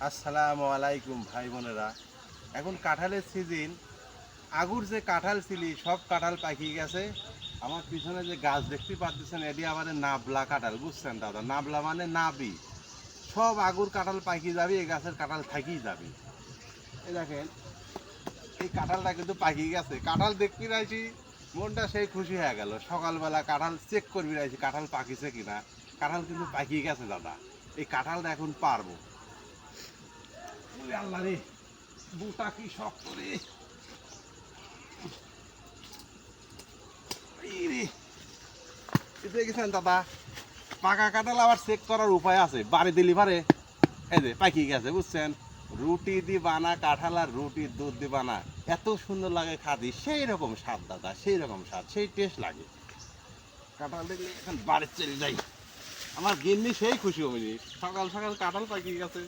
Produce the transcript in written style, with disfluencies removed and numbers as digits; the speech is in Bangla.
আসসালামু আলাইকুম ভাই বোনেরা। এখন কাঁঠালের সিজন। আগুর যে কাঁঠাল ছিলি সব কাঁঠাল পাকিয়ে গেছে। আমার পিছনে যে গাছ দেখতে পাচ্ছেন এটি আমাদের নাবলা কাঁঠাল, বুঝছেন দাদা? নাবলা মানে নাবি। সব আগুর কাঁঠাল পাকিয়ে যাবে, এই গাছের কাঁঠাল থাকিয়ে যাবে। এই দেখেন, এই কাঁঠালটা কিন্তু পাকিয়ে গেছে। কাঁঠাল দেখতে রাইছি, মনটা সেই খুশি হয়ে গেল। সকালবেলা কাঁঠাল চেক করবি রাইছি কাঁঠাল পাকিছে কিনা। কাঁঠাল কিন্তু পাকিয়ে গেছে দাদা। এই কাঁঠালটা এখন পারবো। ওরে আল্লাহ রে, বুটা কি শক্ত রে। দেখেছেন দাদা, পাকা কাঁঠাল আবার চেক করার উপায় আছে। বাড়ি দিলি পারে, এই যে পাকিয়ে গেছে, বুঝছেন? রুটি দি বানা কাঁঠাল আর রুটির দুধ দি বানা, এত সুন্দর লাগে খাদি। সেই রকম স্বাদ দাদা, সেই রকম স্বাদ, সেই টেস্ট লাগে। কাঁঠাল দেখলে এখন বাড়ি চলে যাই। আমার গিন্নি সেই খুশি হয়নি, সকাল সকাল কাঁঠাল পাকিয়ে গেছে।